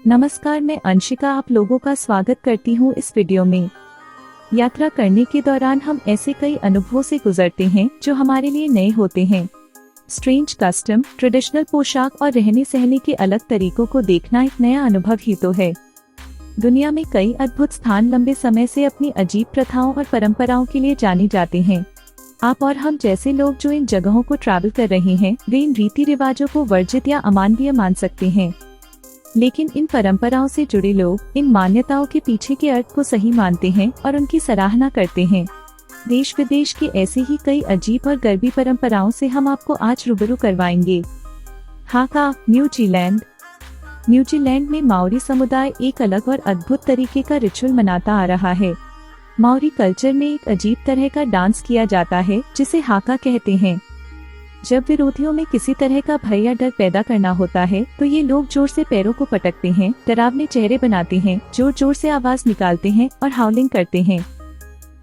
नमस्कार, मैं अंशिका आप लोगों का स्वागत करती हूँ इस वीडियो में। यात्रा करने के दौरान हम ऐसे कई अनुभवों से गुजरते हैं जो हमारे लिए नए होते हैं। स्ट्रेंज कस्टम, ट्रेडिशनल पोशाक और रहने सहने के अलग तरीकों को देखना एक नया अनुभव ही तो है। दुनिया में कई अद्भुत स्थान लंबे समय से अपनी अजीब प्रथाओं और परंपराओं के लिए जाने जाते हैं। आप और हम जैसे लोग जो इन जगहों को ट्रैवल कर रहे हैं, वे इन रीति रिवाजों को वर्जित या अमानवीय मान सकते हैं, लेकिन इन परंपराओं से जुड़े लोग इन मान्यताओं के पीछे के अर्थ को सही मानते हैं और उनकी सराहना करते हैं। देश विदेश के ऐसे ही कई अजीब और गर्वी परंपराओं से हम आपको आज रूबरू करवाएंगे। हाका, न्यूजीलैंड। न्यूजीलैंड में माओरी समुदाय एक अलग और अद्भुत तरीके का रिचुअल मनाता आ रहा है। माओरी कल्चर में एक अजीब तरह का डांस किया जाता है जिसे हाका कहते हैं। जब विरोधियों में किसी तरह का भय या डर पैदा करना होता है तो ये लोग जोर से पैरों को पटकते हैं, डरावने चेहरे बनाते हैं, जोर जोर से आवाज निकालते हैं और हाउलिंग करते हैं।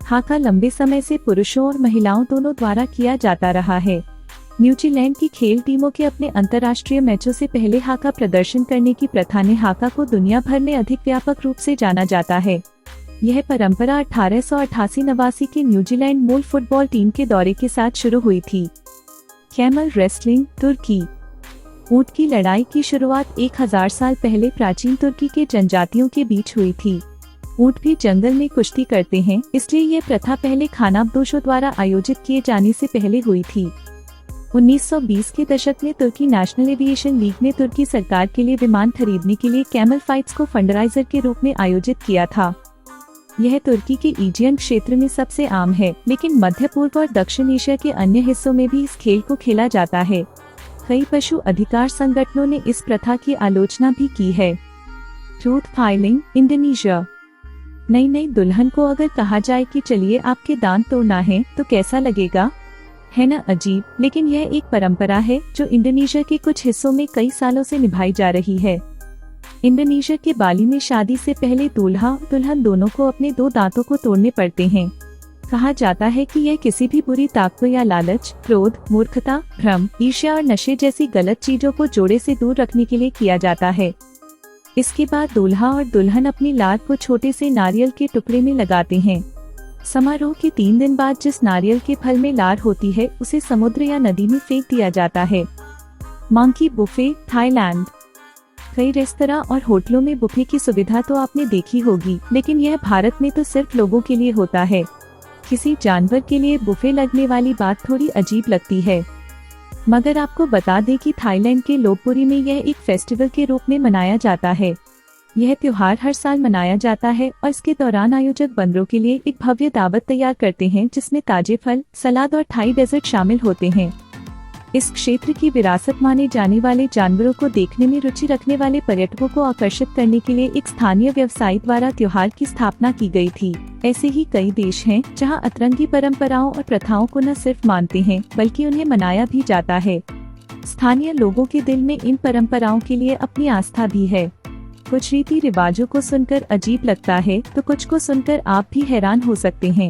हाका लंबे समय से पुरुषों और महिलाओं दोनों द्वारा किया जाता रहा है। न्यूजीलैंड की खेल टीमों के अपने अंतर्राष्ट्रीय मैचों से पहले हाका प्रदर्शन करने की प्रथा ने हाका को दुनिया भर में अधिक व्यापक रूप से जाना जाता है। यह परंपरा 1888-89 के न्यूजीलैंड मूल फुटबॉल टीम के दौरे के साथ शुरू हुई थी। कैमल रेसलिंग, तुर्की। ऊंट की लड़ाई की शुरुआत 1000 साल पहले प्राचीन तुर्की के जनजातियों के बीच हुई थी। ऊंट भी जंगल में कुश्ती करते हैं, इसलिए यह प्रथा पहले खानाबदोशों द्वारा आयोजित किए जाने से पहले हुई थी। 1920 के दशक में तुर्की नेशनल एविएशन लीग ने तुर्की सरकार के लिए विमान खरीदने के लिए कैमल फाइट्स को फंडराइजर के रूप में आयोजित किया था। यह तुर्की के एजियन क्षेत्र में सबसे आम है, लेकिन मध्य पूर्व और दक्षिण एशिया के अन्य हिस्सों में भी इस खेल को खेला जाता है। कई पशु अधिकार संगठनों ने इस प्रथा की आलोचना भी की है। Tooth filing, Indonesia. नई दुल्हन को अगर कहा जाए कि चलिए आपके दांत तोड़ना है तो कैसा लगेगा, है न अजीब। लेकिन यह एक परंपरा है जो इंडोनेशिया के कुछ हिस्सों में कई सालों से निभाई जा रही है। इंडोनेशिया के बाली में शादी से पहले दूल्हा और दुल्हन दोनों को अपने 2 दांतों को तोड़ने पड़ते हैं। कहा जाता है कि यह किसी भी बुरी ताकतों या लालच, क्रोध, मूर्खता, भ्रम, ईर्ष्या और नशे जैसी गलत चीजों को जोड़े से दूर रखने के लिए किया जाता है। इसके बाद दूल्हा और दुल्हन अपनी लार को छोटे से नारियल के टुकड़े में लगाते हैं। समारोह के 3 दिन बाद जिस नारियल के फल में लार होती है उसे समुद्र या नदी में फेंक दिया जाता है। Monkey buffet, Thailand. कई रेस्तरां और होटलों में बुफे की सुविधा तो आपने देखी होगी, लेकिन यह भारत में तो सिर्फ लोगों के लिए होता है। किसी जानवर के लिए बुफे लगने वाली बात थोड़ी अजीब लगती है, मगर आपको बता दें कि थाईलैंड के लोपबुरी में यह एक फेस्टिवल के रूप में मनाया जाता है। यह त्योहार हर साल मनाया जाता है और इसके दौरान आयोजक बंदरों के लिए एक भव्य दावत तैयार करते हैं जिसमें ताजे फल, सलाद और थाई डेजर्ट शामिल होते हैं। इस क्षेत्र की विरासत माने जाने वाले जानवरों को देखने में रुचि रखने वाले पर्यटकों को आकर्षित करने के लिए एक स्थानीय व्यवसायी द्वारा त्योहार की स्थापना की गई थी। ऐसे ही कई देश हैं जहां अतरंगी परंपराओं और प्रथाओं को न सिर्फ मानते हैं बल्कि उन्हें मनाया भी जाता है। स्थानीय लोगों के दिल में इन परंपराओं के लिए अपनी आस्था भी है। कुछ रीति रिवाजों को सुनकर अजीब लगता है तो कुछ को सुनकर आप भी हैरान हो सकते हैं।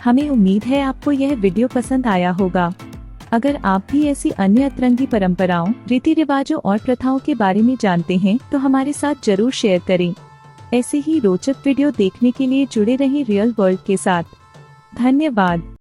हमें उम्मीद है आपको यह वीडियो पसंद आया होगा। अगर आप भी ऐसी अन्य अतरंगी परंपराओं, रीति रिवाजों और प्रथाओं के बारे में जानते हैं तो हमारे साथ जरूर शेयर करें। ऐसे ही रोचक वीडियो देखने के लिए जुड़े रहें रियल वर्ल्ड के साथ। धन्यवाद।